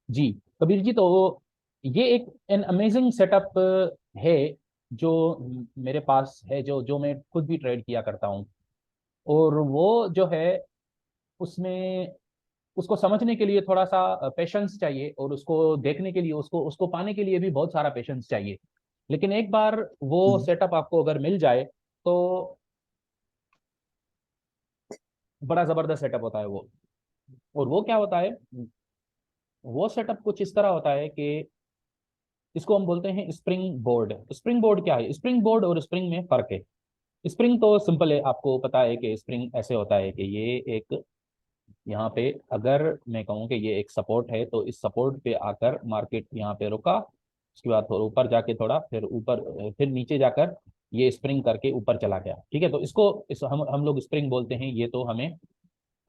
जी कबीर जी, तो ये एक एन अमेजिंग सेटअप है जो मेरे पास है, जो जो मैं खुद भी ट्रेड किया करता हूँ। और वो जो है उसमें, उसको समझने के लिए थोड़ा सा पेशेंस चाहिए, और उसको देखने के लिए, उसको उसको पाने के लिए भी बहुत सारा पेशेंस चाहिए। लेकिन एक बार वो हम्म। सेटअप आपको अगर मिल जाए तो बड़ा जबरदस्त सेटअप होता है वो। और वो क्या होता है, वो सेटअप कुछ इस तरह होता है कि इसको हम बोलते हैं स्प्रिंग बोर्ड। स्प्रिंग बोर्ड क्या है? स्प्रिंग बोर्ड और स्प्रिंग में फर्क है। स्प्रिंग तो सिंपल है, आपको पता है कि स्प्रिंग ऐसे होता है कि ये एक, यहाँ पे अगर मैं कहूँ कि ये एक सपोर्ट है, तो इस सपोर्ट पे आकर मार्केट यहाँ पे रुका, उसके बाद थोड़ा ऊपर जाके, थोड़ा फिर ऊपर, फिर नीचे जाकर ये स्प्रिंग करके ऊपर चला गया। ठीक है, तो हम लोग स्प्रिंग बोलते हैं, ये तो हमें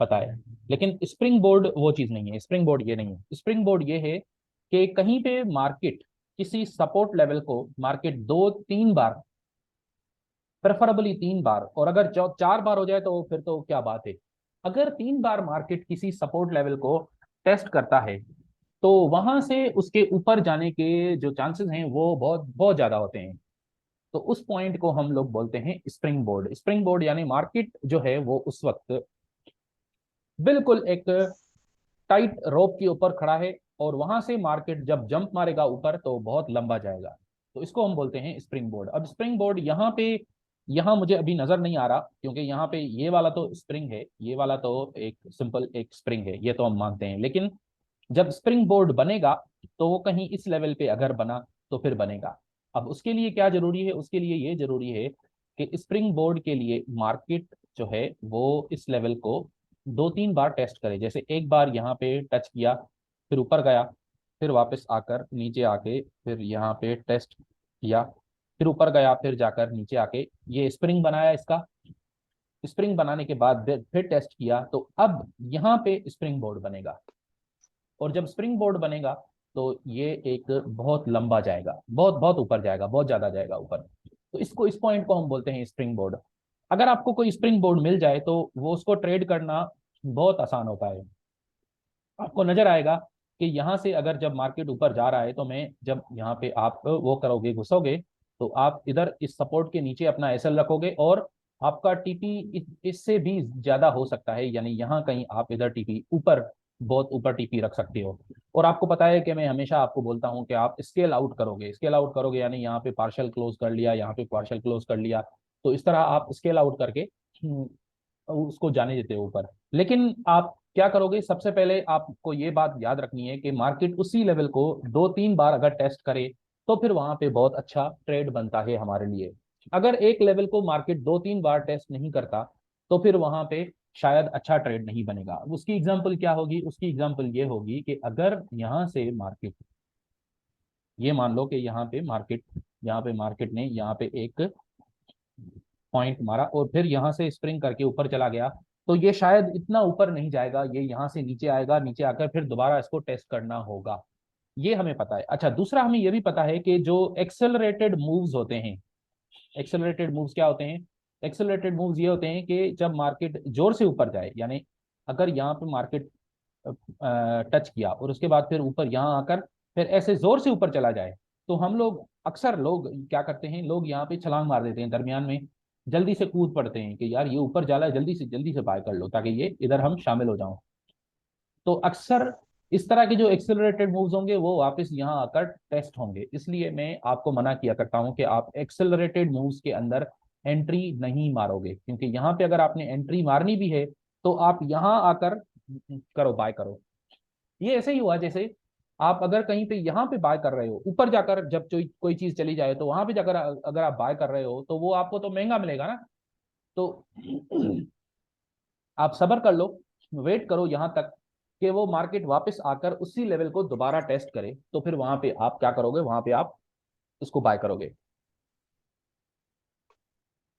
पता है। लेकिन स्प्रिंग बोर्ड वो चीज नहीं है, स्प्रिंग बोर्ड ये नहीं है। स्प्रिंग बोर्ड ये है कि कहीं पे मार्केट किसी सपोर्ट लेवल को, मार्केट दो तीन बार, प्रेफरेबली तीन बार, और अगर चार बार हो जाए तो फिर तो क्या बात है। अगर तीन बार मार्केट किसी सपोर्ट लेवल को टेस्ट करता है, तो वहां से उसके ऊपर जाने के जो चांसेस हैं वो बहुत बहुत ज्यादा होते हैं। तो उस पॉइंट को हम लोग बोलते हैं स्प्रिंग बोर्ड। स्प्रिंग बोर्ड यानी मार्केट जो है वो उस वक्त बिल्कुल एक टाइट रोप के ऊपर खड़ा है, और वहां से मार्केट जब जंप मारेगा ऊपर तो बहुत लंबा जाएगा। तो इसको हम बोलते हैं स्प्रिंग बोर्ड। अब स्प्रिंग बोर्ड यहाँ पे, यहाँ मुझे अभी नजर नहीं आ रहा, क्योंकि यहाँ पे ये वाला तो स्प्रिंग है, ये वाला तो एक सिंपल एक स्प्रिंग है, ये तो हम मानते हैं। लेकिन जब स्प्रिंग बोर्ड बनेगा, तो वो कहीं इस लेवल पे अगर बना तो फिर बनेगा। अब उसके लिए क्या जरूरी है? उसके लिए ये जरूरी है कि स्प्रिंग बोर्ड के लिए मार्केट जो है वो इस लेवल को दो तीन बार टेस्ट करे। जैसे एक बार यहाँ पे टच किया, फिर ऊपर गया, फिर वापस आकर नीचे आके फिर यहाँ पे टेस्ट किया, फिर ऊपर गया, फिर जाकर नीचे आके ये स्प्रिंग बनाया। इसका स्प्रिंग बनाने के बाद फिर टेस्ट किया, तो अब यहाँ पे स्प्रिंग बोर्ड बनेगा। और जब स्प्रिंग बोर्ड बनेगा तो ये एक बहुत लंबा जाएगा, बहुत बहुत ऊपर जाएगा, बहुत ज्यादा जाएगा ऊपर। तो इसको, इस पॉइंट को हम बोलते हैं स्प्रिंग बोर्ड। अगर आपको कोई स्प्रिंग बोर्ड मिल जाए तो वो उसको ट्रेड करना बहुत आसान होता है। आपको नजर आएगा कि यहाँ से अगर जब मार्केट ऊपर जा रहा है, तो मैं जब यहाँ पे आप वो करोगे, घुसोगे, तो आप इधर इस सपोर्ट के नीचे अपना एसएल रखोगे, और आपका टीपी इससे भी ज्यादा हो सकता है, यानी यहाँ कहीं आप इधर टीपी ऊपर, बहुत ऊपर टीपी रख सकते हो। और आपको पता है कि मैं हमेशा आपको बोलता हूँ कि आप स्केल आउट करोगे। स्केल आउट करोगे यानी यहाँ पे पार्शियल क्लोज कर लिया, यहाँ पे पार्शियल क्लोज कर लिया, तो इस तरह आप स्केल आउट करके उसको जाने देते हो ऊपर। लेकिन आप क्या करोगे? सबसे पहले आपको ये बात याद रखनी है कि मार्केट उसी लेवल को दो तीन बार अगर टेस्ट करे, तो फिर वहां पे बहुत अच्छा ट्रेड बनता है हमारे लिए। अगर एक लेवल को मार्केट दो तीन बार टेस्ट नहीं करता, तो फिर वहां पे शायद अच्छा ट्रेड नहीं बनेगा। उसकी एग्जांपल क्या होगी? उसकी एग्जांपल ये होगी कि अगर यहाँ से मार्केट, ये मान लो कि यहाँ पे मार्केट ने यहाँ पे एक पॉइंट मारा, और फिर यहाँ से स्प्रिंग करके ऊपर चला गया, तो ये शायद इतना ऊपर नहीं जाएगा, ये यहाँ से नीचे आएगा, नीचे आकर फिर दोबारा इसको टेस्ट करना होगा। ये हमें पता है। अच्छा, दूसरा हमें ये भी पता है कि जो एक्सेलरेटेड मूव्स होते हैं, एक्सेलरेटेड मूव्स क्या होते हैं? एक्सेलरेटेड मूव्स ये होते हैं कि जब मार्केट जोर से ऊपर जाए, यानी अगर यहाँ पे मार्केट टच किया और उसके बाद फिर ऊपर यहाँ आकर फिर ऐसे जोर से ऊपर चला जाए, तो हम लोग, अक्सर लोग क्या करते हैं, लोग यहाँ पे छलांग मार देते हैं दरमियान में, जल्दी से कूद पड़ते हैं कि यार ये ऊपर जा रहा है, जल्दी से बाय कर लो ताकि ये इधर हम शामिल हो जाओ। तो अक्सर इस तरह के जो एक्सेलरेटेड मूव्स होंगे वो वापस यहाँ आकर टेस्ट होंगे। इसलिए मैं आपको मना किया करता हूं कि आप एक्सेलरेटेड मूव्स के अंदर एंट्री नहीं मारोगे, क्योंकि यहाँ पे अगर आपने एंट्री मारनी भी है तो आप यहाँ आकर करो, बाय करो। ये ऐसे ही हुआ जैसे आप अगर कहीं पे यहाँ पे बाय कर रहे हो, ऊपर जाकर जब कोई चीज चली जाए तो वहां पे जाकर अगर आप बाय कर रहे हो, तो वो आपको तो महंगा मिलेगा ना। तो आप सब्र कर लो, वेट करो यहाँ तक कि वो मार्केट वापस आकर उसी लेवल को दोबारा टेस्ट करे, तो फिर वहां पे आप क्या करोगे? वहां पे आप उसको बाय करोगे।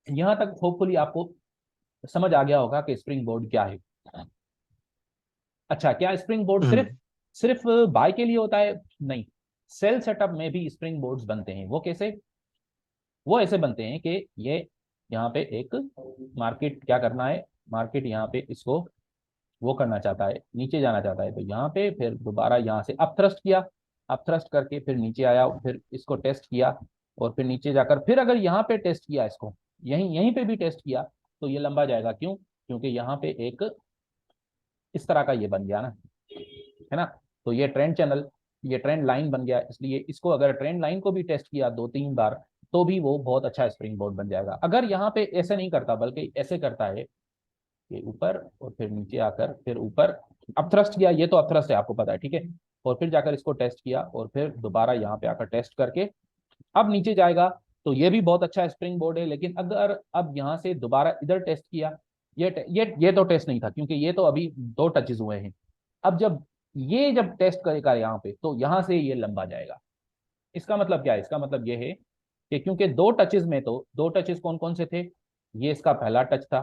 यहाँ तक होपफुली आपको समझ आ गया होगा कि स्प्रिंग बोर्ड क्या है। अच्छा, क्या स्प्रिंग बोर्ड सिर्फ हम्म। सिर्फ बाय के लिए होता है? नहीं, सेल सेटअप में भी स्प्रिंग बोर्ड्स बनते हैं। वो कैसे? वो ऐसे बनते हैं कि ये यहाँ पे एक मार्केट क्या करना है, मार्केट यहाँ पे इसको वो करना चाहता है, नीचे जाना चाहता है, तो यहाँ पे फिर दोबारा यहाँ से अप थ्रस्ट किया, अप थ्रस्ट करके फिर नीचे आया, फिर इसको टेस्ट किया, और फिर नीचे जाकर फिर अगर यहाँ पे टेस्ट किया इसको, यहीं यहीं पे भी टेस्ट किया, तो ये लंबा जाएगा। क्यों? क्योंकि यहाँ पे एक इस तरह का ये बन गया ना, है ना। तो ये ट्रेंड चैनल, ये ट्रेंड लाइन बन गया, इसलिए इसको अगर ट्रेंड लाइन को भी टेस्ट किया 2-3 बार, तो भी वो बहुत अच्छा स्प्रिंग बोर्ड बन जाएगा। अगर यहाँ पे ऐसे नहीं करता, बल्कि ऐसे करता है कि ऊपर और फिर नीचे आकर फिर ऊपर अप थ्रस्ट किया, ये तो अप थ्रस्ट है आपको पता है, ठीक है, और फिर जाकर इसको टेस्ट किया, और फिर दोबारा यहाँ पे आकर टेस्ट करके अब नीचे जाएगा, तो ये भी बहुत अच्छा स्प्रिंग बोर्ड है। लेकिन अगर अब यहाँ से दोबारा इधर टेस्ट किया, ये तो टेस्ट नहीं था, क्योंकि ये तो अभी 2 टचेज हुए हैं। अब जब टेस्ट करेगा यहाँ पे, तो यहाँ से ये लंबा जाएगा। इसका मतलब क्या है? इसका मतलब ये है कि क्योंकि 2 टचेज में, तो 2 टचेज कौन कौन से थे? ये इसका पहला टच था,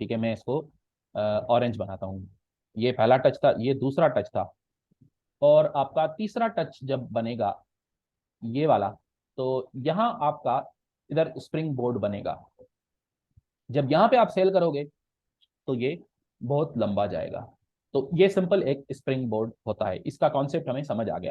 ठीक है, मैं इसको ऑरेंज बनाता हूँ, ये पहला टच था, ये दूसरा टच था, और आपका तीसरा टच जब बनेगा ये वाला, तो यहाँ आपका इधर स्प्रिंग बोर्ड बनेगा। जब यहाँ पे आप सेल करोगे, तो ये बहुत लंबा जाएगा। तो ये सिंपल एक स्प्रिंग बोर्ड होता है, इसका कॉन्सेप्ट हमें समझ आ गया।